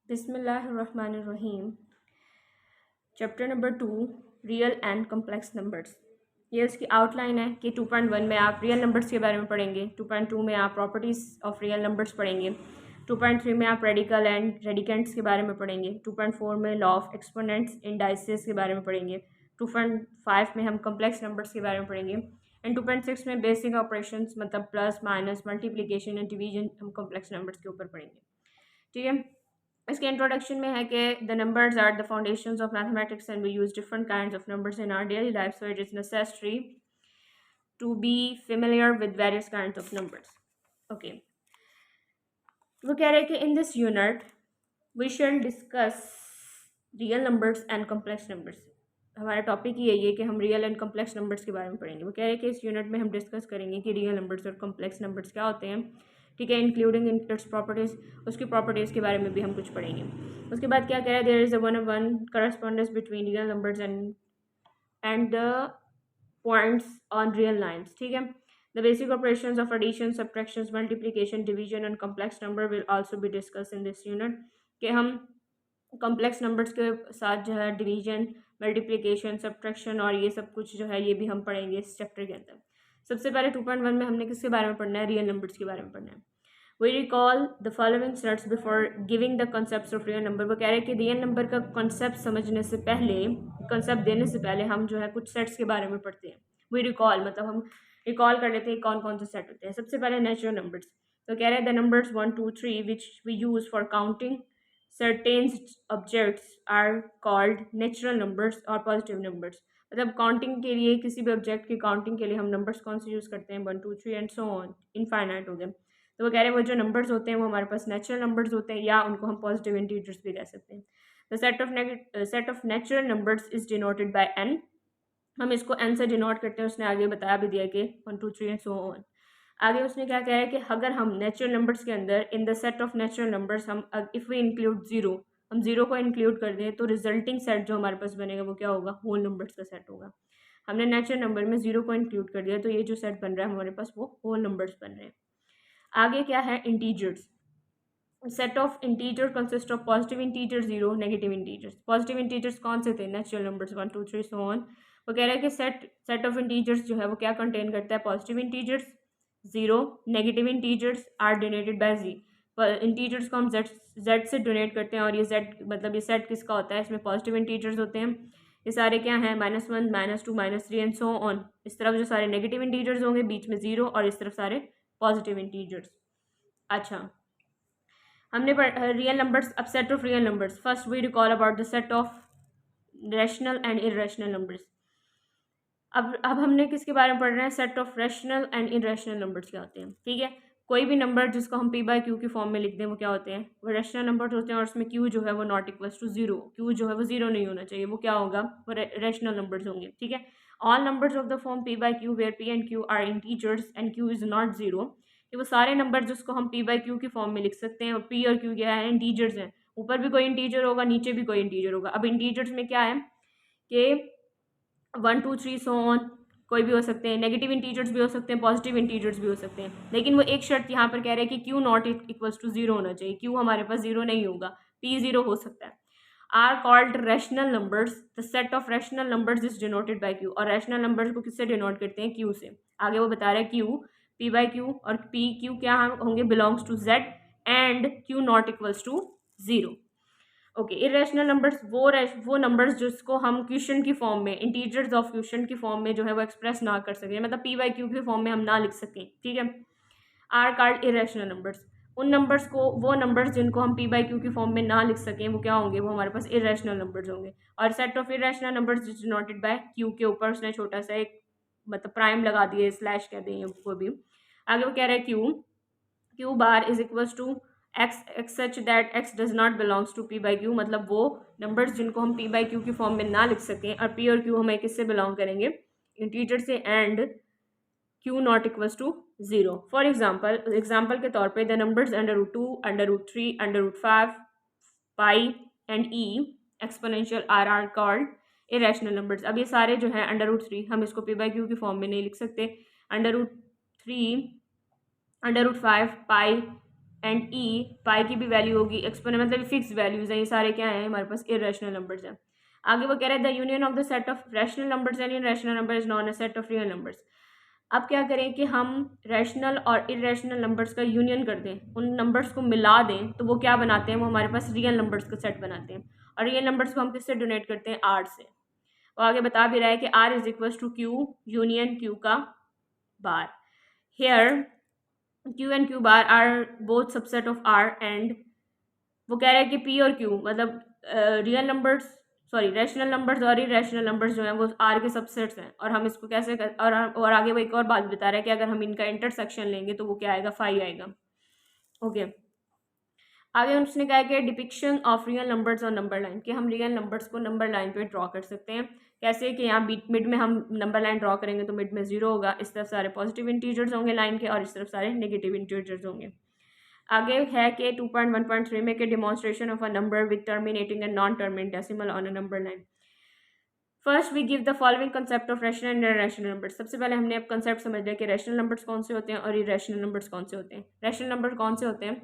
बिस्मिल्लाहिर्रहमानिर्रहीम। Chapter number 2, real and complex numbers. ये उसकी आउटलाइन है कि 2.1 में आप रियल नंबर्स के बारे में पढ़ेंगे, 2.2 में आप प्रॉपर्टीज़ ऑफ रियल नंबर्स पढ़ेंगे, 2.3 में आप रेडिकल एंड रेडिकेंट्स के बारे में पढ़ेंगे, 2.4 में लॉ ऑफ एक्सपोनेंट्स इंडाइसेस के बारे में पढ़ेंगे, 2.5 में हम कम्प्लेक्स नंबर्स के बारे में पढ़ेंगे एंड 2.6 में बेसिक ऑपरेशंस मतलब plus minus multiplication and division हम कम्प्लेक्स नंबर्स के ऊपर पढ़ेंगे। ठीक है, इसके इंट्रोडक्शन में है कि the numbers are the foundations of mathematics and we use different kinds of numbers in our daily life, so it is necessary to be familiar with various kinds of numbers. Okay, वो कह रहे हैं कि in this unit we shall discuss real numbers and complex numbers. हमारा topic ही यही है कि हम रियल एंड कम्प्लेक्स नंबर्स के बारे में पढ़ेंगे। वो कह रहे हैं कि इस यूनिट में हम डिस्कस करेंगे कि रियल नंबर्स और कम्प्लेक्स नंबर्स क्या होते हैं। ठीक है, इंक्लूडिंग इन इट्स प्रॉपर्टीज़, उसकी प्रॉपर्टीज़ के बारे में भी हम कुछ पढ़ेंगे। उसके बाद क्या कह रहा है, there is a one correspondence between real numbers and the points on real lines. ठीक है, the basic operations of addition, subtraction, multiplication, division and complex number will also be discuss in this unit. कि हम complex numbers के साथ जो है division, multiplication, subtraction और ये सब कुछ जो है ये भी हम पढ़ेंगे इस चैप्टर के अंदर। सबसे पहले 2.1 में हमने किसके बारे में पढ़ना है, रियल नंबर्स के बारे में पढ़ना है। We recall the following steps before giving the concept of real number. वो कह रहे हैं कि रियल नंबर का कॉन्सेप्ट समझने से पहले, कॉन्सेप्ट देने से पहले हम जो है कुछ सेट्स के बारे में पढ़ते हैं। वी रिकॉल मतलब हम रिकॉल कर लेते हैं कौन कौन से सेट होते हैं। सबसे पहले नेचुरल नंबर्स। तो कह रहे हैं the numbers 1 2 3 which we use for counting certain objects are called natural numbers और positive numbers। मतलब काउंटिंग के लिए, किसी भी ऑब्जेक्ट की काउंटिंग के लिए हम नंबर्स कौन से यूज़ करते हैं, 1 2 3 एंड सो ऑन, इनफाइनाइट हो गए। तो वो कह रहे हैं वो जो नंबर्स होते हैं वो हमारे पास नेचुरल नंबर्स होते हैं या उनको हम पॉजिटिव इंटीजर्स भी कह सकते हैं। The set of natural numbers is denoted by N. हम इसको एन से डिनोट करते हैं। उसने आगे बताया भी दिया कि 1 2 3 एंड सो ऑन। आगे उसने क्या कहा है कि अगर हम नेचुरल नंबर्स के अंदर in the set of natural numbers हम इफ़ वी इंक्लूड ज़ीरो, हम ज़ीरो को इंक्लूड कर दें तो रिजल्टिंग सेट जो हमारे पास बनेगा वो क्या होगा, होल नंबर्स का सेट होगा। हमने नेचुरल नंबर में ज़ीरो को इंक्लूड कर दिया तो ये जो सेट बन रहा है हमारे पास वो होल नंबर्स बन रहे हैं। आगे क्या है, integers. Set of integer consist of positive integer, zero, negative integers. Positive integers कौन से थे, नेचुरल नंबर्स 1 2 3 सो ऑन। वो कह रहा है कि सेट ऑफ इंटीजर्स जो है वो क्या कंटेन करता है, positive integers, zero, negative integers are donated by G. Integers को हम जेड से डोनेट करते हैं और ये जेड मतलब ये सेट किसका होता है, इसमें पॉजिटिव इंटीजर्स होते हैं। ये सारे क्या हैं, -1 -2 -3 एंड सो ऑन। इस तरफ जो सारे नेगेटिव इंटीजर्स होंगे, बीच में जीरो, और इस तरफ सारे पॉजिटिव इंटीजर्स। अच्छा, हमने रियल नंबर्स, अब set of real numbers. First we recall about the set of rational and irrational numbers. अब हमने किसके बारे में पढ़ रहे हैं, set of rational and irrational numbers क्या होते हैं। ठीक है, कोई भी नंबर जिसको हम पी बाय क्यू की फॉर्म में लिख दें वो क्या होते हैं, वो रैशनल नंबर होते हैं और उसमें क्यू जो है वो not equals to zero, Q जो है वो जीरो नहीं होना चाहिए, वो क्या होगा, वो रैशनल नंबर्स होंगे। ठीक है, all numbers of the form P by Q where P and Q are integers and Q is not zero. कि वो सारे नंबर जिसको हम पी बाय क्यू की फॉर्म में लिख सकते हैं और पी और क्यू क्या है, इंटीजर्स हैं। ऊपर भी कोई इंटीजर होगा, नीचे भी कोई इंटीजर होगा। अब इंटीजर्स में क्या है कि 1 2 3 सो ऑन कोई भी हो सकते हैं, नेगेटिव इंटीजर्स भी हो सकते हैं, पॉजिटिव इंटीजर्स भी हो सकते हैं। लेकिन वो एक शर्त यहाँ पर कह रहे हैं कि Q not equals to zero होना चाहिए, क्यू हमारे पास जीरो नहीं होगा, पी जीरो हो सकता है। Are called rational numbers, the set of rational numbers is denoted by Q. और रैशनल नंबर्स को किससे डिनोट करते हैं, क्यू से। आगे वो बता रहे हैं क्यू, पी बाय क्यू और पी क्यू क्या होंगे, belongs to Z and Q not equals to zero. Okay, irrational numbers वो नंबर्स जिसको हम क्वेश्चन की फॉर्म में, इंटीजर्स ऑफ क्वेश्चन की फॉर्म में जो है वो एक्सप्रेस ना कर सकें, मतलब पी बाई क्यू की फॉर्म में हम ना लिख सकें। ठीक है, आर कॉल्ड इरेशनल नंबर्स। उन नंबर्स को, वो नंबर्स जिनको हम पी बाई क्यू की फॉर्म में ना लिख सकें वो क्या होंगे, वो हमारे पास इरेशनल नंबर्स होंगे। और set of irrational numbers denoted by Q के ऊपर उसने छोटा सा एक मतलब प्राइम लगा दिए, स्लैश कहते हैं उसको भी। आगे वो कह रहे हैं Q bar is equals to X such that X does not belongs to P by Q. मतलब वो नंबर्स जिनको हम पी बाई क्यू की फॉर्म में ना लिख सकें, और पी और क्यू हमें किससे बिलोंग करेंगे, इंटीजर से, and Q not equals to zero. For example के तौर पे the numbers √2 √3 √5 pi and E exponential are called irrational numbers. अब ये सारे जो है √3 हम इसको पी बाई क्यू की फॉर्म में नहीं लिख सकते, √3 √5 पाई एंड ई पाई की भी वैल्यू होगी, एक्सपोनेंट मतलब फिक्स वैल्यूज हैं, ये सारे क्या हैं हमारे पास इरेशनल नंबर्स हैं। आगे वो कह रहे हैं the union of the set of rational numbers and irrational number is non a set of real numbers. अब क्या करें कि हम रैशनल और इरेशनल नंबर्स का यूनियन कर दें, उन नंबर्स को मिला दें, तो वो क्या बनाते हैं, वो हमारे पास रियल नंबर्स का सेट बनाते हैं। और रियल नंबर्स को हम किससे डोनेट करते हैं, आर से। और आगे बता भी रहा है कि R is equal to Q union Q का bar. Here Q and Q bar are both subset of R and वो कह रहा है कि पी और क्यू मतलब real numbers sorry rational numbers और इरेशनल नंबर्स जो हैं वो आर के सबसेट्स हैं। और हम इसको कैसे कर और आगे वो एक और बात बता रहा है कि अगर हम इनका इंटरसेक्शन लेंगे तो वो क्या आएगा, फाई आएगा। ओके आगे उसने कहा कि डिपिक्शन ऑफ रियल नंबर्स और नंबर लाइन, कि हम रियल नंबर्स को नंबर लाइन पे ड्रॉ कर सकते हैं। कैसे कि यहाँ मिड में हम नंबर लाइन ड्रॉ करेंगे तो मिड में 0 होगा, इस तरफ सारे पॉजिटिव इंटीजर्स होंगे लाइन के और इस तरफ सारे नेगेटिव इंटीजर्स होंगे। आगे है कि 2.1.3 में के demonstration of a number with terminating and non terminate decimal on a number line. First we give the following concept of rational and irrational numbers. सबसे पहले हमने अब कंसेप्ट समझ लिया कि रैशनल नंबर्स कौन से होते हैं और इरेशनल नंबर्स कौन से होते हैं। रैशनल नंबर कौन से होते हैं,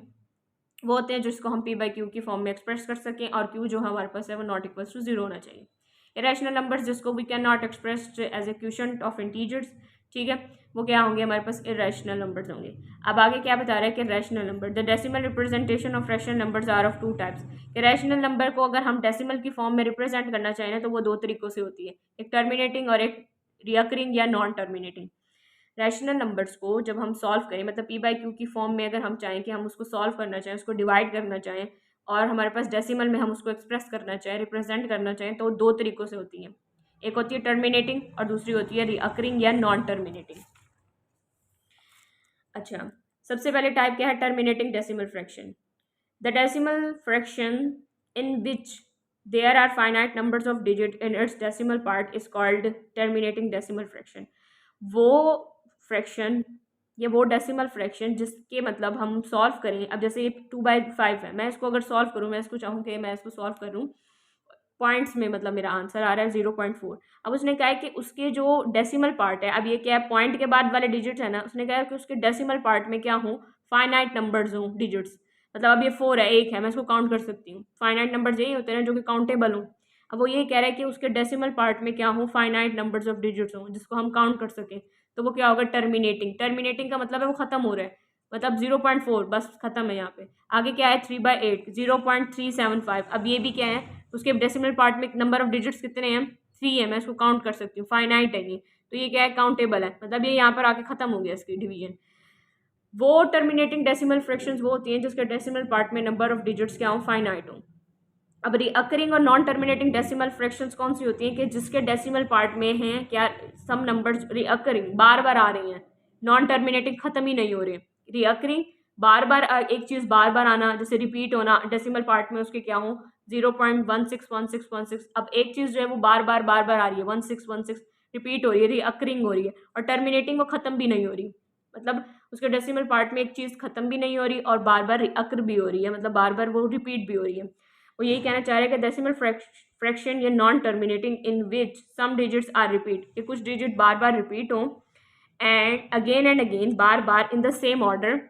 वो होते हैं जिसको हम पी बाई क्यू की फॉर्म में एक्सप्रेस कर सकें और क्यू जो हमारे पास है वो नॉट इक्वल टू 0 होना चाहिए। Irrational numbers which we can not express as a quotient of integers, ठीक है, वो क्या होंगे, हमारे पास इरेशनल नंबर्स होंगे। अब आगे क्या बता रहा है कि rational number, the decimal representation of rational numbers are of two types. Rational number को अगर हम डेसिमल की फॉर्म में रिप्रेजेंट करना चाहें तो वो दो तरीकों से होती है, एक टर्मिनेटिंग और एक रिकरिंग या नॉन टर्मिनेटिंग। रैशनल नंबर्स को जब हम सॉल्व करें मतलब पी बाई क्यू की फॉर्म में अगर हम चाहें कि हम उसको सॉल्व करना चाहें, उसको डिवाइड करना चाहें और हमारे पास डेसिमल में हम उसको एक्सप्रेस करना चाहें, रिप्रेजेंट करना चाहें, तो दो तरीक़ों से होती है, एक होती है टर्मिनेटिंग और दूसरी होती है रिकरिंग या नॉन टर्मिनेटिंग। अच्छा, सबसे पहले टाइप क्या है, terminating decimal fraction. The decimal fraction in which there are finite numbers of digit in its decimal part is called terminating decimal fraction. वो फ्रैक्शन या वो डेसिमल फ्रैक्शन जिसके मतलब हम सॉल्व करें, अब जैसे ये 2/5 है, मैं इसको अगर सॉल्व करूँ, मैं इसको चाहूँ कि मैं इसको सॉल्व करूँ पॉइंट्स में, मतलब मेरा आंसर आ रहा है 0.4। अब उसने कहा है कि उसके जो डेसिमल पार्ट है, अब ये क्या है, पॉइंट के बाद वाले डिजिट्स है ना, उसने कहा है कि उसके डेसिमल पार्ट में क्या हो, फाइनाइट नंबर्स हों डिजिट्स। मतलब अब ये 4 है, 1 है, मैं इसको काउंट कर सकती हूँ। फाइनाइट नंबर्स यही होते हैं ना जो कि काउंटेबल हों। अब वो यही कह रहा है कि उसके डेसिमल पार्ट में क्या हो, फाइनाइट नंबर्स ऑफ डिजिट्स हों जिसको हम काउंट कर सकें, तो वो क्या होगा, टर्मिनेटिंग। टर्मिनेटिंग का मतलब है वो खत्म हो रहा है, मतलब 0.4 बस खत्म है यहाँ पे। आगे क्या है, 3/8 0.375। अब ये भी क्या है, उसके डेसिमल पार्ट में नंबर ऑफ डिजिट्स कितने हैं, 3 है, मैं इसको काउंट कर सकती हूँ, फाइनाइट है ये, तो ये क्या है, काउंटेबल है, मतलब ये यहाँ पर आके खत्म हो गया इसकी डिवीजन। वो टर्मिनेटिंग डेसिमल फ्रैक्शंस वो होती हैं जिसके डेसिमल पार्ट में नंबर ऑफ डिजिट्स क्या हो, फाइनाइट हो। अब रिकरिंग और नॉन टर्मिनेटिंग डेसिमल फ्रैक्शंस कौन सी होती हैं कि जिसके डेसिमल पार्ट में हैं क्या, सम नंबर्स रिकरिंग बार बार आ रही हैं, नॉन टर्मिनेटिंग खत्म ही नहीं हो रहे। रिकरिंग बार बार एक चीज़ बार बार आना, जैसे रिपीट होना, डेसिमल पार्ट में उसके क्या हो, 0.161616। अब एक चीज़ जो है वो बार बार आ रही है, 1616 रिपीट हो रही है, रिकरिंग हो रही है। और टर्मिनेटिंग वो खत्म भी नहीं हो रही, मतलब उसके डेसिमल पार्ट में एक चीज़ खत्म भी नहीं हो रही और बार बार रिअकर भी हो रही है, मतलब बार बार वो रिपीट भी हो रही है। वो यही कहना चाह रहे हैं कि डेसिमल फ्रैक्शन या non terminating in which some digits are repeat, कि कुछ डिजिट बार बार रिपीट हों एंड अगेन बार बार इन द सेम ऑर्डर,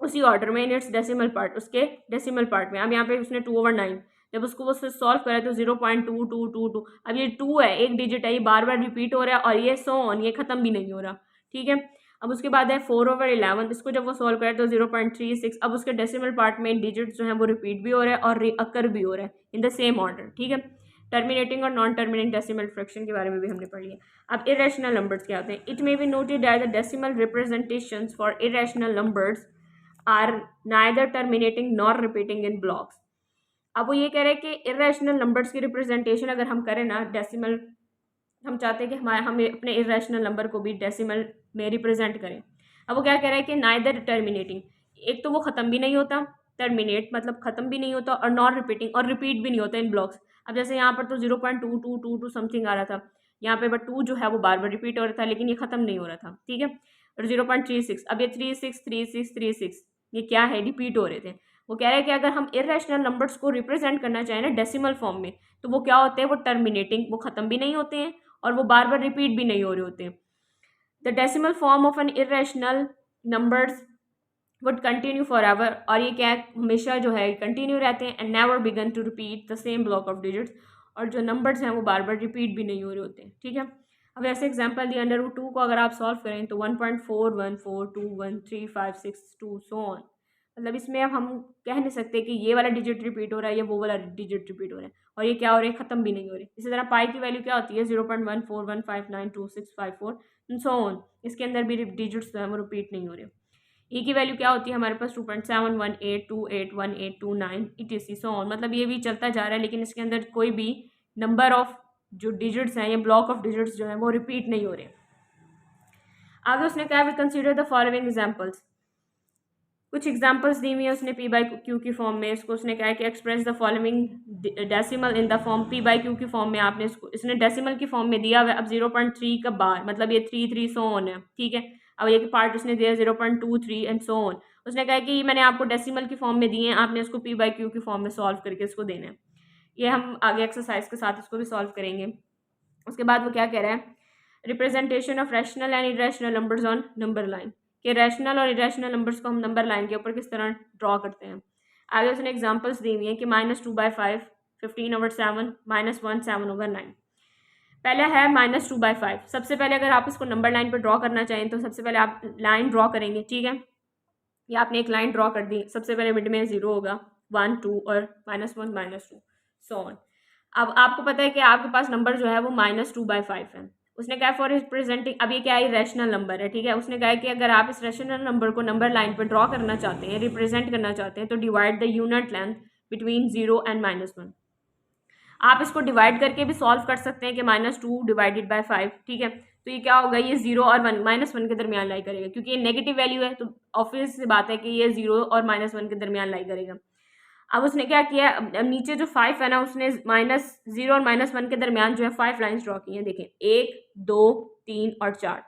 उसी ऑर्डर में इन इट्स डेसिमल पार्ट, उसके डेसिमल पार्ट में। अब यहाँ पे उसने 2/9, जब उसको वो सॉल्व करा तो 0.2222। अब ये 2 है, एक डिजिट है, ये बार बार रिपीट हो रहा है और ये 100 ये खत्म भी नहीं हो रहा, ठीक है। अब उसके बाद है 4/11, इसको जब वो सॉल्व करे तो 0.36। अब उसके डेसिमल पार्ट में डिजिट्स जो है वो रिपीट भी हो रहा है और रिअकर भी हो रहा है इन द सेम ऑर्डर, ठीक है। टर्मिनेटिंग और नॉन टर्मिनेटिंग डेसिमल फ्रैक्शन के बारे में भी हमने पढ़ लिया। अब इरेशनल नंबर्स क्या होते हैं, it may be noted that the decimal representations for irrational numbers are neither terminating nor repeating in blocks. अब वो ये कह रहे हैं कि इरेशनल नंबर्स की रिप्रेजेंटेशन अगर हम करें ना डेसिमल, हम चाहते हैं कि हमें अपने इरेशनल नंबर को भी डेसिमल में रिप्रेजेंट करें। अब वो क्या कह रहा है कि नाइदर टर्मिनेटिंग, एक तो वो ख़त्म भी नहीं होता, टर्मिनेट मतलब ख़त्म भी नहीं होता, और नॉन रिपीटिंग और रिपीट भी नहीं होता इन ब्लॉक्स। अब जैसे यहाँ पर तो 0.2222 समथिंग आ रहा था यहाँ पे, बट 2 जो है वो बार बार रिपीट हो रहा था लेकिन ये ख़त्म नहीं हो रहा था, ठीक है। और 0.36, अब ये 363636 ये क्या है, रिपीट हो रहे थे। वो कह रहे हैं कि अगर हम इरेशनल नंबर्स को रिप्रेजेंट करना चाहें ना डेसिमल फॉर्म में, तो वो क्या होते हैं, वो टर्मिनेटिंग, वो ख़त्म भी नहीं होते हैं और वो बार बार रिपीट भी नहीं हो रहे होते। The decimal form of an irrational numbers would continue for ever, और ये क्या है, हमेशा जो है कंटिन्यू रहते हैं, and never begin to repeat the same block of digits, और जो नंबर्स हैं वो बार बार रिपीट भी नहीं हो रहे होते हैं, ठीक है। अब ऐसे एग्जांपल दिए, अंडर रूट 2 को अगर आप सॉल्व करें तो 1.41421356 सो ऑन। मतलब इसमें अब हम कह नहीं सकते कि ये वाला डिजिट रिपीट हो रहा है या वो वाला डिजिट रिपीट हो रहा है, और ये क्या हो रहा है, खत्म भी नहीं हो रही। इसी तरह पाई की वैल्यू क्या होती है, 0.14159265 सो ऑन, इसके अंदर भी डिजिट्स जो है वो रिपीट नहीं हो रहे। ई की वैल्यू क्या होती है हमारे पास, 2.718281829 ETC सो ऑन। मतलब ये भी चलता जा रहा है, लेकिन इसके अंदर कोई भी नंबर ऑफ जो डिजिट्स हैं या ब्लॉक ऑफ डिजिट्स जो है वो रिपीट नहीं हो रहे। आगे उसने कहा, we consider the following examples. कुछ एग्जांपल्स दी हुई है उसने पी बाई क्यू की फॉर्म में। इसको उसने कहा है कि express the following decimal in the form P by Q की फॉर्म में। आपने इसने डेसिमल की फॉर्म में दिया हुआ है। अब 0.3 का बार मतलब ये 3 सो ऑन है, ठीक है। अब ये पार्ट उसने दिया 0.23 एंड सो ऑन। उसने कहा कि मैंने आपको डेसिमल की फॉर्म में दिए हैं, आपने इसको पी बाई क्यू की फॉर्म में सॉल्व करके इसको देना है। ये हम आगे एक्सरसाइज के साथ इसको भी सॉल्व करेंगे। उसके बाद वो क्या कह रहा है, representation of rational and irrational numbers on number line, कि रैशनल और इरेशनल नंबर्स को हम नंबर लाइन के ऊपर किस तरह ड्रॉ करते हैं। आगे उसने एग्जांपल्स दी हुई हैं कि -2/5 15/7 -1 7/9। पहला है -2/5। सबसे पहले अगर आप इसको नंबर लाइन पर ड्रॉ करना चाहें तो सबसे पहले आप लाइन ड्रॉ करेंगे, ठीक है। या आपने एक लाइन ड्रॉ कर दी, सबसे पहले मिड में 0 होगा, 1 2 और -1 -2 सो ऑन। अब आपको पता है कि आपके पास नंबर जो है वो -2/5 है। उसने कहा फॉर रिप्रेजेंटिंग, अब ये क्या है, रैशनल नंबर है, ठीक है। उसने कहा कि अगर आप इस रैशनल नंबर को नंबर लाइन पर ड्रॉ करना चाहते हैं, रिप्रेजेंट करना चाहते हैं, तो divide the unit length between 0 and -1। आप इसको डिवाइड करके भी सॉल्व कर सकते हैं कि -2 डिवाइडेड बाय 5, ठीक है। तो ये क्या होगा, ये 0 और 1 -1 के दरमियान लाई करेगा, क्योंकि ये नेगेटिव वैल्यू है, तो ऑब्वियस सी बात है कि ये 0 और -1 के दरमियान लाई करेगा। अब उसने क्या किया, अब नीचे जो 5 है ना, उसने -0 और -1 के दरमियान जो है 5 लाइन्स ड्रॉ की हैं। देखें 1 2 3 और 4,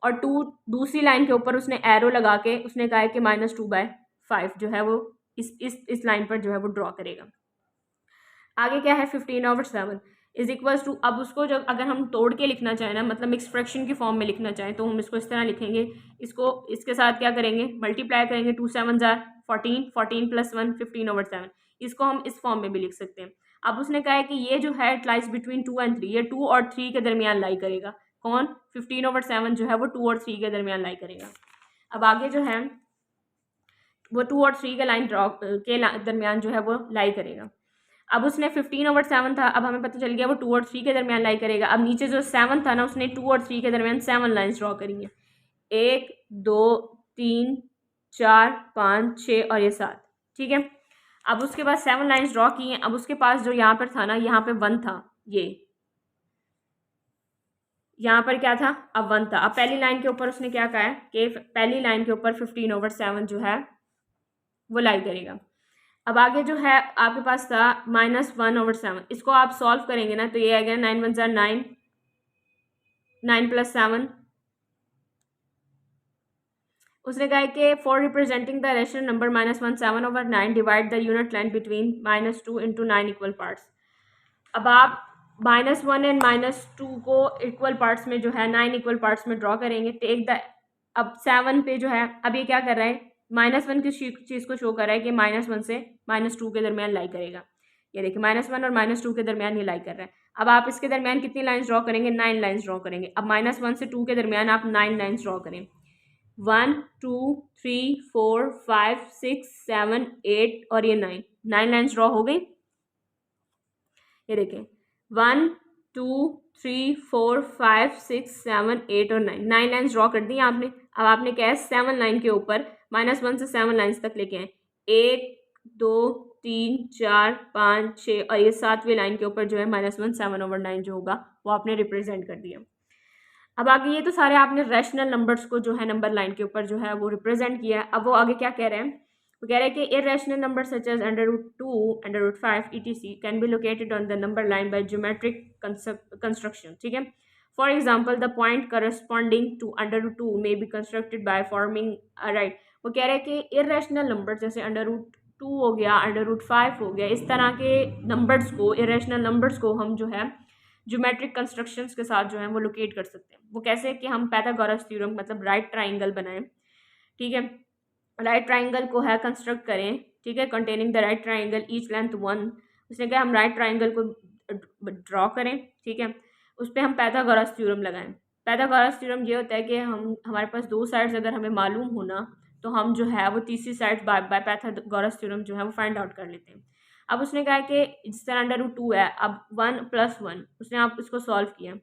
और 2 दूसरी लाइन के ऊपर उसने एरो लगा के उसने कहा है कि -2/5 जो है वो इस लाइन पर जो है वो ड्रॉ करेगा। आगे क्या है, 15/7 इज इक्वल्स टू, अब उसको जब अगर हम तोड़ के लिखना चाहें ना, मतलब मिक्स फ्रैक्शन की फॉर्म में लिखना चाहें, तो हम इसको इस तरह लिखेंगे। इसको इसके साथ क्या करेंगे, मल्टीप्लाई करेंगे, 2 7 जार 14, 14 + 1 15/7। इसको हम इस फॉर्म में भी लिख सकते हैं। अब उसने कहा है कि ये जो है इट लाइज बिटवीन 2 and 3, ये 2 और 3 के दरमियान लाई करेगा। कौन, 15/7 जो है वो 2 और 3 के दरमियान लाई करेगा। अब आगे जो है वो 2 और 3 के लाइन ड्रॉ के दरमियान जो है वो लाई करेगा। अब उसने 15/7 था, अब हमें पता चल गया वो 2 और 3 के दरमियान लाई करेगा। अब नीचे जो 7 था ना, उसने 2 और 3 के दरमियान 7 लाइन्स ड्रॉ करी हैं, 1 2 3 4 5 6 और ये 7, ठीक है। अब उसके बाद 7 लाइन्स ड्रॉ की हैं। अब उसके पास जो यहाँ पर था ना, यहाँ पे 1 था, ये यहाँ पर क्या था, अब 1 था। अब पहली लाइन के ऊपर उसने क्या कहा है कि पहली लाइन के ऊपर 15/7 जो है वो लाई करेगा। अब आगे जो है आपके पास था -1/7, इसको आप सॉल्व करेंगे ना, तो ये आएगा 9 1 9, 9 + 7। उसने कहा है कि for representing the rational number -1 7/9 divide the unit length between -2 × 9 equal parts. अब आप -1 एंड -2 को इक्वल पार्ट्स में जो है 9 इक्वल पार्ट्स में ड्रॉ करेंगे। टेक द, अब 7 पे जो है, अब ये क्या कर रहा है, -1 किस चीज़ को शो कर रहा है कि -1 से -2 के दरमियान लाई करेगा। ये देखिए -1 और -2 के दरमियान ये लाई कर रहा है। अब आप इसके दरमियान कितनी लाइन्स ड्रॉ करेंगे, 9 लाइन्स ड्रॉ करेंगे। अब -1 से 2 के दरमियान आप 9 लाइन्स ड्रॉ करें, 1 2 3 4 5 6 7 8 और ये 9 लाइन्स ड्रॉ हो गई। ये देखें 1 2 3 4 5 6 7 8 और 9 लाइन्स ड्रॉ कर दी आपने। अब आपने क्या है, 7 लाइन के ऊपर -1 से 7 लाइन्स तक लेके आए, 1 2 3 4 5 6 और ये 7वीं लाइन के ऊपर जो है -1 7/9 जो होगा वो आपने रिप्रेजेंट कर दिया। अब आगे ये तो सारे आपने रैशनल नंबर्स को जो है नंबर लाइन के ऊपर जो है वो रिप्रेजेंट किया है। अब वो आगे क्या कह रहे हैं, वो कह रहे हैं कि irrational number such as √2 √5 etc can be located on the number line by geometric construction, ठीक है। For example the point corresponding to √2 may be constructed by forming right. वो कह रहे हैं कि इरेशनल नंबर जैसे √2 हो गया, √5 हो गया, इस तरह के नंबर्स को, इरेशनल नंबर्स को हम जो है ज्योमेट्रिक कंस्ट्रक्शंस के साथ जो है वो लोकेट कर सकते हैं। वो कैसे कि हम पाइथागोरस थ्योरम मतलब राइट ट्राइंगल बनाएं, ठीक है। राइट ट्राइंगल को है कंस्ट्रक्ट करें, ठीक है, containing the right triangle each length 1। उसने कहा हम राइट ट्राइंगल को ड्रॉ करें, ठीक है, उस पर हम पाइथागोरस थ्योरम लगाएं। पाइथागोरस थ्योरम ये होता है कि हमारे पास दो साइड्स अगर हमें मालूम होना तो हम जो है वो तीसरी साइड बाय पाइथागोरस थ्योरम जो है वो फाइंड आउट कर लेते हैं। अब उसने कहा कि जिस तरह √2 है, अब 1 + 1 उसने आप इसको सॉल्व किया,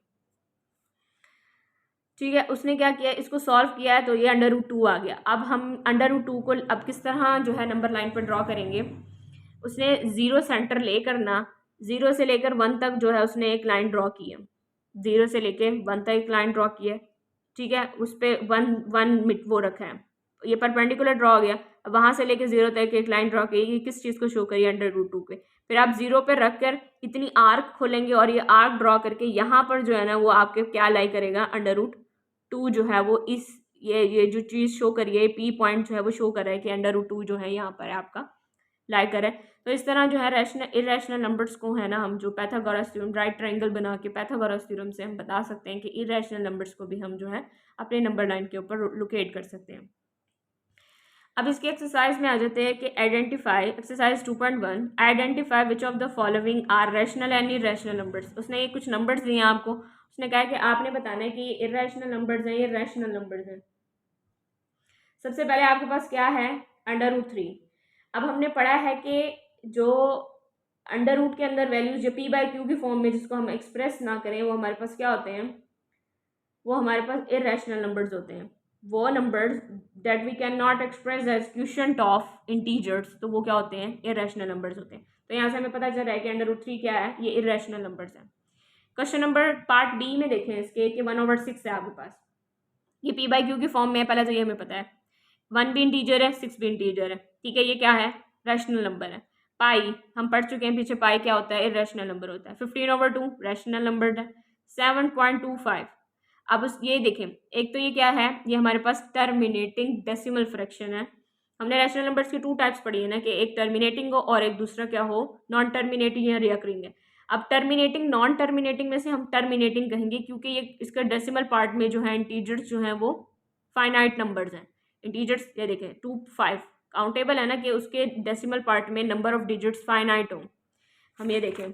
ठीक है, उसने क्या किया, इसको सॉल्व किया है तो ये √2 आ गया। अब हम √2 को अब किस तरह जो है नंबर लाइन पर ड्रॉ करेंगे, उसने 0 सेंटर लेकर ना 0 से लेकर 1 तक जो है उसने एक लाइन ड्रॉ की है, 0 से लेकर 1 तक एक लाइन ड्रॉ की है, ठीक है, उस पर 1 वो रखा है, ये परपेंडिकुलर ड्रॉ हो गया। अब वहाँ से लेकर 0 तक एक लाइन ड्रॉ की, ये किस चीज़ को शो करिए, √2 के। फिर आप 0 पर रख कर इतनी आर्क खोलेंगे और ये आर्क ड्रॉ करके यहाँ पर जो है ना वो आपके क्या लाई करेगा, √2 जो है वो इस ये जो चीज़ शो करिए, P पॉइंट जो है वो शो कर रहा है कि √2 जो है यहाँ पर आपका लाई करे। तो इस तरह जो है रैशनल इरेशनल नंबर्स को है ना हम जो पाइथागोरस थ्योरम राइट ट्रायंगल बना के पाइथागोरस थ्योरम से हम बता सकते हैं कि इरेशनल नंबर्स को भी हम जो है अपने नंबर लाइन के ऊपर लोकेट कर सकते हैं। अब इसकी एक्सरसाइज में आ जाते हैं कि identify exercise 2.1 identify which of the following are rational and irrational numbers. उसने ये कुछ नंबर्स दिए हैं आपको, उसने कहा कि आपने बताना है कि ये इरेशनल नंबर्स हैं, ये रैशनल नंबर्स हैं। सबसे पहले आपके पास क्या है, √3। अब हमने पढ़ा है कि जो √ के अंदर वैल्यूज जो P/Q की फॉर्म में जिसको हम एक्सप्रेस ना करें वो हमारे पास क्या होते हैं, वो हमारे पास इरेशनल नंबर्स होते हैं। वो numbers that we can not express as quotient of integers, तो वो क्या होते हैं, इरेशनल नंबर्स होते हैं। तो यहाँ से हमें पता चल रहा है कि √3 क्या है, ये इरेशनल नंबर्स हैं। क्वेश्चन नंबर पार्ट बी में देखें इसके कि 1/6 है आपके पास, ये P/Q की फॉर्म में है, पहले तो ये हमें पता है 1 भी इंटीजर है 6 भी इंटीजर है, ठीक है, ये क्या है, रैशनल नंबर है। पाई हम पढ़ चुके हैं पीछे, पाई क्या होता है, इरेशनल नंबर होता है। 15/2 रैशनल नंबर है। 7.25। अब उस ये देखें, एक तो ये क्या है, ये हमारे पास टर्मिनेटिंग डेसिमल फ्रैक्शन है। हमने रैशनल नंबर्स की 2 टाइप्स पढ़ी है ना, कि एक टर्मिनेटिंग हो और एक दूसरा क्या हो, नॉन टर्मिनेटिंग या रिकरिंग है। अब टर्मिनेटिंग नॉन टर्मिनेटिंग में से हम टर्मिनेटिंग कहेंगे क्योंकि ये इसका डेसिमल पार्ट में जो है इंटीजर्स जो हैं वो फाइनाइट नंबर्स हैं। इंटीजर्स ये देखें 2 5 काउंटेबल है ना, कि उसके डेसिमल पार्ट में नंबर ऑफ डिजिट्स फाइनाइट हो। हम ये देखें,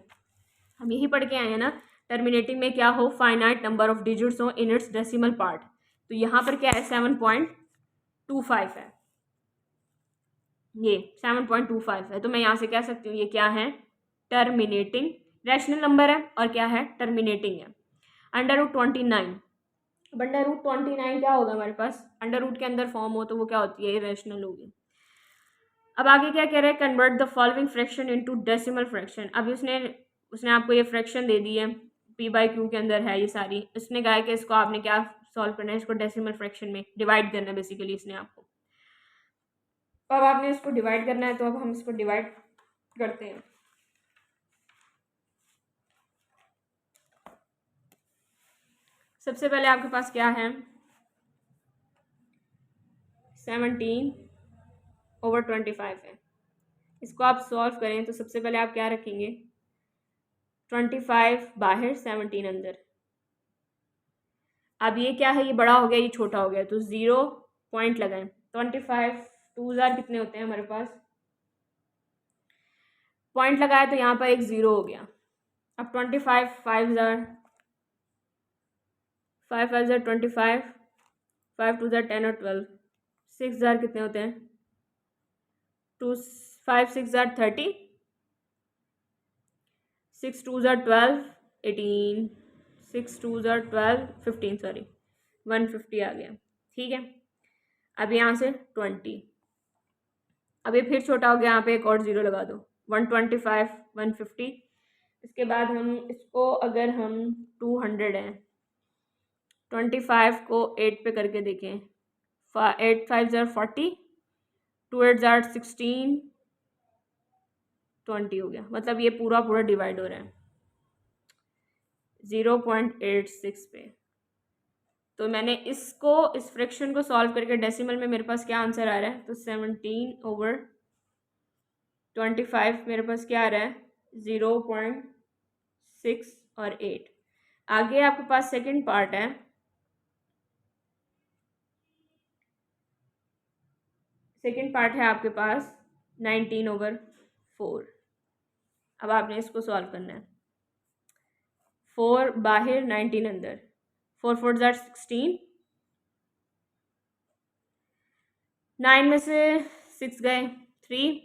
हम यही पढ़ के आए हैं ना, टर्मिनेटिंग में क्या हो, फाइनाइट नंबर ऑफ डिजिट्स हो इन इट्स डेसिमल पार्ट। तो यहाँ पर क्या है, 7.25 है, ये 7.25 है। तो मैं यहाँ से कह सकती हूँ ये क्या है, टर्मिनेटिंग रैशनल नंबर है और क्या है, टर्मिनेटिंग है। √29, अब √29 क्या होगा हमारे पास, √ के अंदर फॉर्म हो तो वो क्या होती है, इरेशनल होगी। अब आगे क्या कह रहा है, convert the following fraction into decimal fraction. अब उसने आपको ये फ्रैक्शन दे दी है, P/Q के अंदर है ये सारी। उसने कहा है कि इसको आपने क्या सॉल्व करना है, इसको डेसिमल फ्रैक्शन में डिवाइड करना है बेसिकली इसने आपको। अब आपने इसको डिवाइड करना है, तो अब हम इसको डिवाइड करते हैं। सबसे पहले आपके पास क्या है, 17/25 है। इसको आप सॉल्व करें तो सबसे पहले आप क्या रखेंगे, 25 बाहर 17 अंदर। अब ये क्या है, ये बड़ा हो गया ये छोटा हो गया, तो 0 पॉइंट लगाएं। 25 2 कितने होते हैं हमारे पास, पॉइंट लगाया तो यहाँ पर एक 0 हो गया। अब 25 5 5 5 25 5 2 10 और 12 6 कितने होते हैं, 2 5 6 30 6 2 12 18 6 2 12 15 सॉरी 150 आ गया, ठीक है। अब यहाँ से 20, अब ये फिर छोटा हो गया, यहाँ पे एक और 0 लगा दो, 125 150। इसके बाद हम इसको अगर हम 200 है, 25 को 8 पे करके देखें, 8 5 40 2 8 16 20 हो गया। मतलब ये पूरा पूरा डिवाइड हो रहा है 0.86 पे। तो मैंने इसको इस फ्रैक्शन को सॉल्व करके डेसिमल में मेरे पास क्या आंसर आ रहा है, तो 17/25 मेरे पास क्या आ रहा है, 0.6 और 8। आगे आपके पास सेकंड पार्ट है, सेकेंड पार्ट है आपके पास 19/4। अब आपने इसको सॉल्व करना है। 4 बाहर 19 अंदर, 4 4 16, 9 में से 6 गए 3।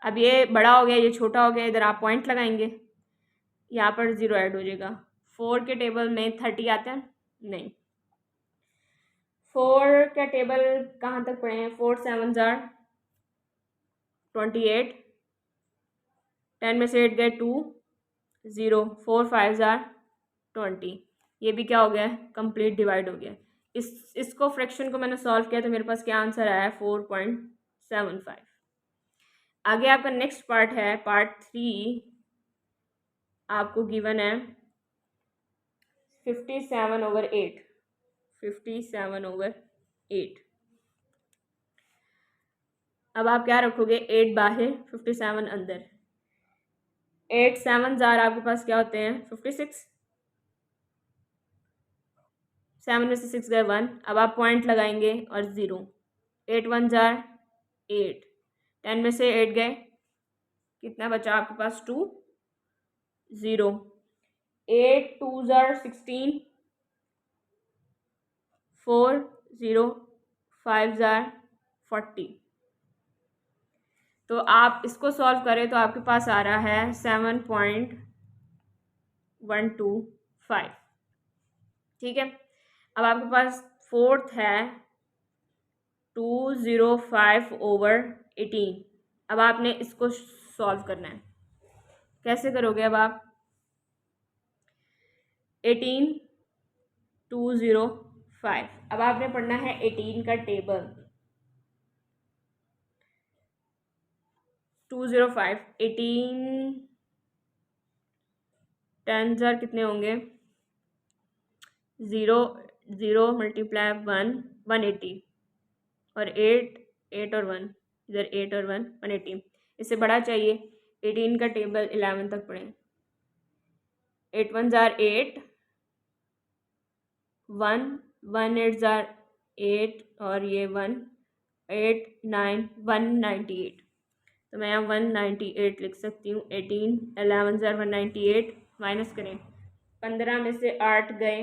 अब ये बड़ा हो गया, ये छोटा हो गया, इधर आप पॉइंट लगाएंगे, यहाँ पर 0 ऐड हो जाएगा। 4 के टेबल में 30 आता है नहीं। 4 का टेबल कहाँ तक पढ़े हैं? 4 7 28, 10 में से 8 गए 2 0, 4 5 20। ये भी क्या हो गया है? कंप्लीट डिवाइड हो गया। इसको फ्रैक्शन को मैंने सॉल्व किया तो मेरे पास क्या आंसर आया है? 4.75। आगे आपका नेक्स्ट पार्ट है पार्ट 3। आपको गिवन है 57/8। 57/8। अब आप क्या रखोगे? 8 बाहर 57 अंदर। 8 7 आपके पास क्या होते हैं? 56। 7 में से 6 गए 1। अब आप पॉइंट लगाएंगे और 0। 8 1 8। 10 में से 8 गए, कितना बचा आपके पास? 2 0। 8 2 16, 4 0, 5 40। तो आप इसको सॉल्व करें तो आपके पास आ रहा है 7.125। ठीक है। अब आपके पास फोर्थ है 205/18। अब आपने इसको सॉल्व करना है। कैसे करोगे? अब आप 18 205। अब आपने पढ़ना है 18 का टेबल। 205 18 10 कितने होंगे? 0 0 मल्टीप्लाई 1 180 और 8 8 और 1 इधर 8 और 1 180। इससे बड़ा चाहिए। 18 का टेबल 11 तक पढ़ें। 8 1 8, 1 1 8 8 और ये 1 8 9 198। तो मैं यहाँ 198 लिख सकती हूँ। 18 11 198 माइनस करें। 15 में से 8 गए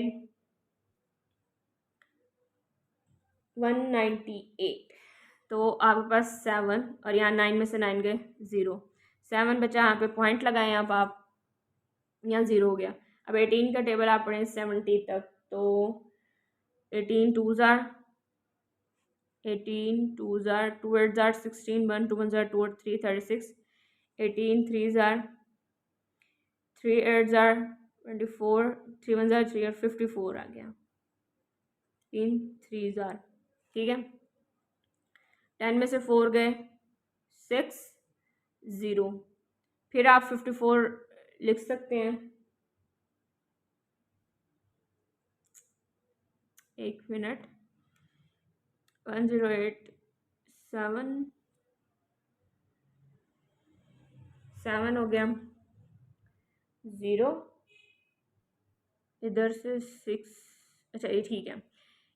198, तो आपके पास 7 और यहाँ 9 में से 9 गए 0। 7 बचा, यहाँ पे पॉइंट लगाए आप यहाँ 0 हो गया। अब 18 का टेबल आप पढ़ें 70 तक। तो 18 2 18 2 2 8 16, 1 2 1 2 और 3 36। 18 3 3 8 24, 3 1 3 और 54 आ गया। 3 3 ठीक है। 10 में से 4 गए 6 0। फिर आप 54 लिख सकते हैं। एक मिनट। 108 7 हो गया 0, इधर से 6। अच्छा ये ठीक है।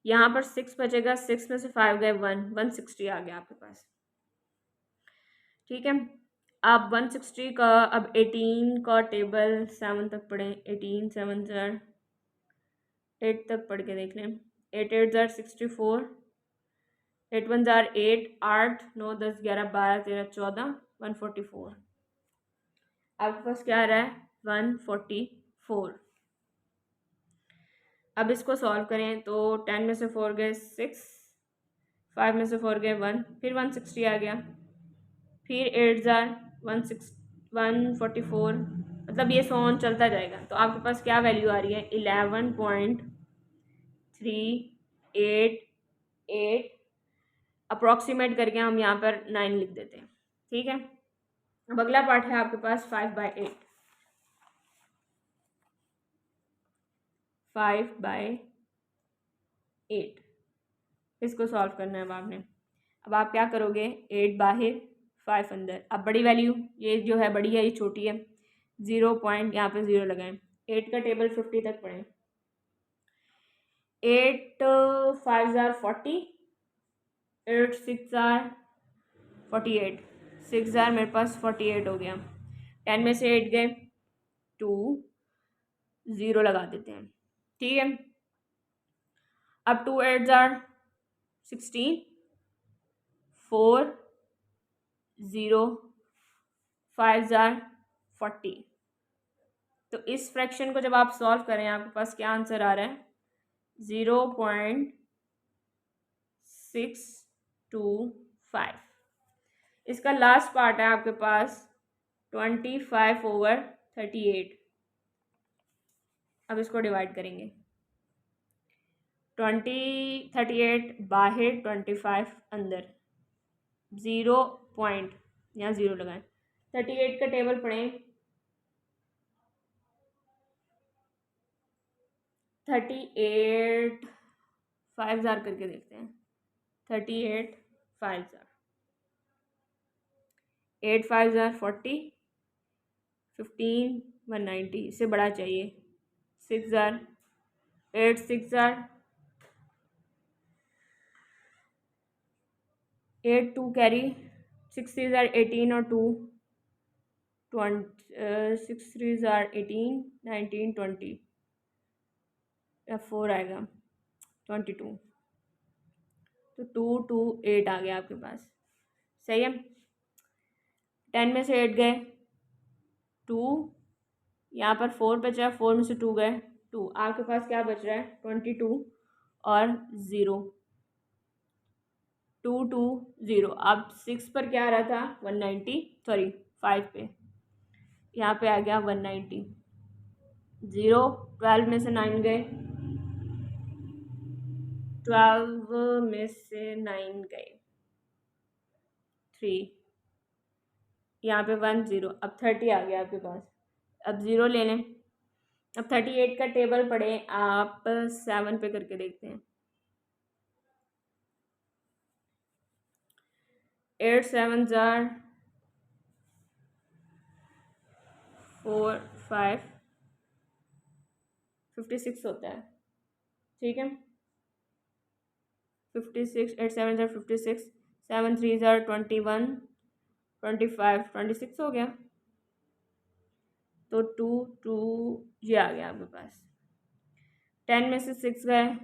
यहाँ पर 6 बचेगा। 6 में से 5 गए 1 160 आ गया आपके पास। ठीक है। आप 160 का अब 18 का टेबल 7 तक पढ़ें। 18 7 8 तक पढ़ के देख लें। 8 8 64, 8 1 8 8 9 10 11 12 13 14 144। आपके पास क्या आ रहा है? 144। अब इसको सॉल्व करें तो 10 में से 4 गए 6, 5 में से 4 गए 1, फिर 160 आ गया, फिर 8 144। मतलब ये सोन चलता जाएगा। तो आपके पास क्या वैल्यू आ रही है? 11.388। अप्रॉक्सीमेट करके हम यहाँ पर 9 लिख देते हैं। ठीक है। अब अगला पार्ट है आपके पास 5/8। 5/8 इसको सॉल्व करना है अब आपने। अब आप क्या करोगे? 8 बाहर 5 अंदर। अब बड़ी वैल्यू ये जो है बड़ी है, ये छोटी है। 0 पॉइंट यहाँ पे 0 लगाएं। 8 का टेबल 50 तक पढ़ें। 8 5 40, 8 6 आर 48, 6 आर मेरे पास 48 हो गया। 10 में से 8 गए, 2 0 लगा देते हैं, ठीक है। अब 2 8 आर 16, 4 0 5 आर 40। तो इस फ्रैक्शन को जब आप सॉल्व करें आपके पास क्या आंसर आ रहा है, 0.625। इसका लास्ट पार्ट है आपके पास 25/38। अब इसको डिवाइड करेंगे, 38 बाहर 25 अंदर, 0 पॉइंट यहाँ 0 लगाएं। 38 का टेबल पढ़ें, 38 5 जार करके देखते हैं। 38 5 जार, 8 5 जार 40, 15 190, इससे बड़ा चाहिए। 6 जार 8 6 जार 8 2 कैरी, 6 3 जार 18 और 2 6 3 जार 18 19 20, या 4 आएगा 22, तो 2 2 8 आ गया आपके पास, सही है। 10 में से 8 गए, 2 यहाँ पर 4 बचा, 4 में से 2 गए, 2, आपके पास क्या बच रहा है 22 और 0, 2 2 0। अब 6 पर क्या आ रहा था 190, सॉरी 5 पे, यहाँ पे आ गया 190। 0 12 में से 9 गए, 12 में से 9 गए, 3, यहाँ पे 1 0। अब 30 आ गया आपके पास, अब 0 ले लें। अब 38 का टेबल पढ़े आप, 7 पे करके देखते हैं। 8 7 जार 4 5 56 होता है, ठीक है। 56, 8 7 जार 56, 7 3 जार 21, 25 26 हो गया, तो 2 2 ये आ गया आपके पास। 10 में से 6 गए,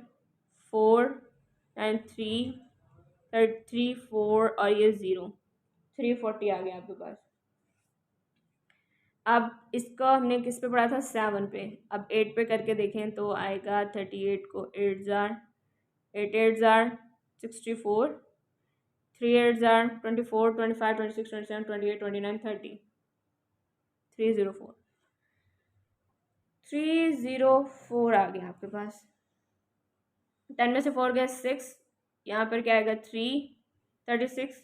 4 एंड 3 3 4 और ये 0, 340 आ गया आपके पास। अब इसका हमने किस पे पढ़ा था 7 पे, अब 8 पे करके देखें तो आएगा 38 को 8 जार 8 8 जार 64, 3 8 जार 24 25 26 27 28 29 30, 304 304 आ गया आपके पास। 10 में से 4 गया 6, यहाँ पर क्या आएगा 3 36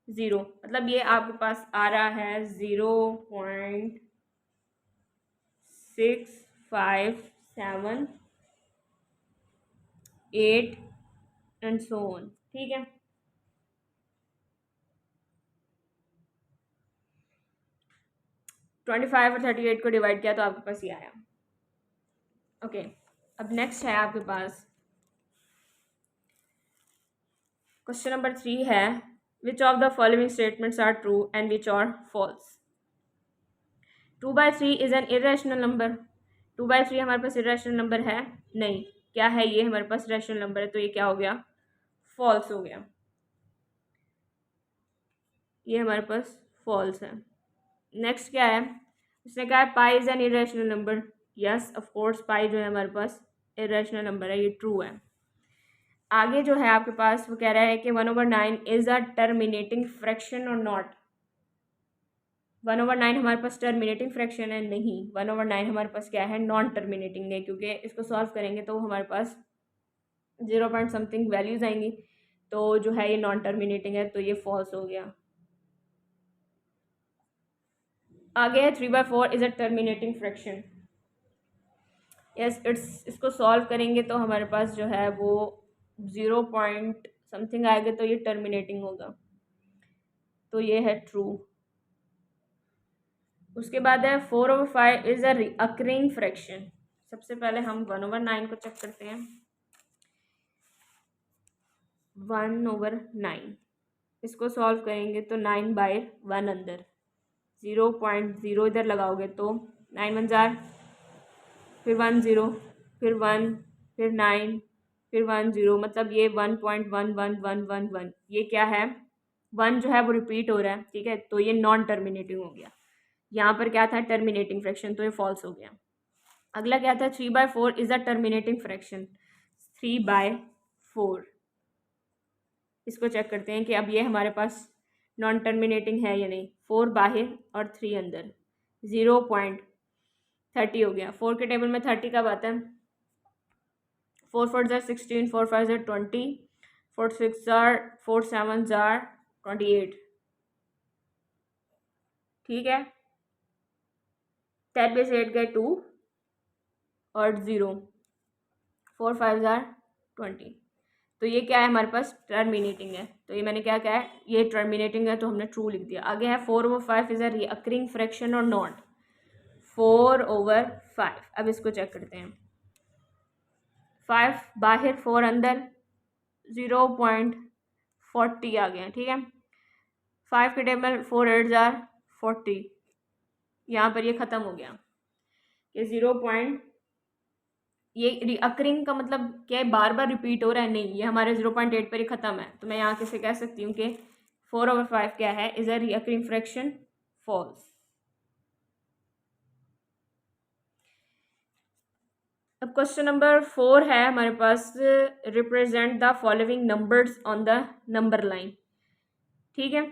0, मतलब ये आपके पास आ रहा है 0.657 8 एंड सो ऑन, ठीक है। ट्वेंटी 25 और 38 को डिवाइड किया तो आपके पास ये आया, ओके। अब नेक्स्ट है आपके पास क्वेश्चन नंबर 3 है, which of the following statements are true and which are false. 2/3 is an irrational number. 2/3 हमारे पास इरेशनल नंबर है नहीं, क्या है ये हमारे पास रैशनल नंबर है, तो ये क्या हो गया फॉल्स हो गया, ये हमारे पास फॉल्स है। नेक्स्ट क्या है, उसने कहा है pi is an irrational number. Yes of course pi जो है हमारे पास इरेशनल नंबर है, ये ट्रू है। आगे जो है आपके पास वो कह रहा है कि 1/9 इज अ टर्मिनेटिंग फ्रैक्शन और नॉट। 1/9 हमारे पास टर्मिनेटिंग फ्रैक्शन है नहीं, 1/9 हमारे पास क्या है नॉन टर्मिनेटिंग है, क्योंकि इसको सॉल्व करेंगे तो हमारे पास 0 पॉइंट समथिंग वैल्यूज आएंगी, तो जो है ये नॉन टर्मिनेटिंग है, तो ये फॉल्स हो गया। आगे है 3/4 is a terminating fraction. Yes इसको सॉल्व करेंगे तो हमारे पास जो है वो 0 पॉइंट समथिंग आएगा, तो ये टर्मिनेटिंग होगा, तो ये है ट्रू। उसके बाद है 4/5 इज अ अकरिंग फ्रैक्शन। सबसे पहले हम 1/9 को चेक करते हैं। 1/9। इसको सॉल्व करेंगे तो 9/1 अंदर 0.0 इधर लगाओगे तो 9 1 जार, फिर 1 0, फिर 1, फिर 9, फिर 1 0, मतलब ये 1.1111, ये क्या है, 1 जो है वो रिपीट हो रहा है, ठीक है, तो ये नॉन टर्मिनेटिंग हो गया। यहाँ पर क्या था, टर्मिनेटिंग फ्रैक्शन, तो ये फॉल्स हो गया। अगला क्या था, 3/4 इज अ टर्मिनेटिंग फ्रैक्शन। 3/4, इसको चेक करते हैं कि अब ये हमारे पास नॉन टर्मिनेटिंग है या नहीं। 4 बाहर और 3 अंदर, 0.30 हो गया। 4 के टेबल में 30 कब आता है, 4 4 जार 16, 4 5 जार 20, 4 6 जार 4 7 जार 28, ठीक है। 10 में से 8 गए 2 और 0, 4 5 जार 20, तो ये क्या है हमारे पास, टर्मिनेटिंग है। तो ये मैंने क्या कहा है, ये टर्मिनेटिंग है, तो हमने ट्रू लिख दिया। आगे है 4/5 इज अ रिकरिंग फ्रैक्शन और नॉट। 4/5, अब इसको चेक करते हैं। 5 बाहर 4 अंदर, 0.40 आ गया, ठीक है। 5 के टेबल 4 8 जार 40, यहाँ पर ये ख़त्म हो गया। ये 0. ये रिअकरिंग का मतलब क्या है, बार बार रिपीट हो रहा है, नहीं, ये हमारे 0.8 पर ही ख़त्म है। तो मैं यहाँ कैसे कह सकती हूँ कि 4/5 क्या है, is a recurring fraction, false. अब क्वेश्चन नंबर 4 है हमारे पास, represent the following numbers on the number line, ठीक है।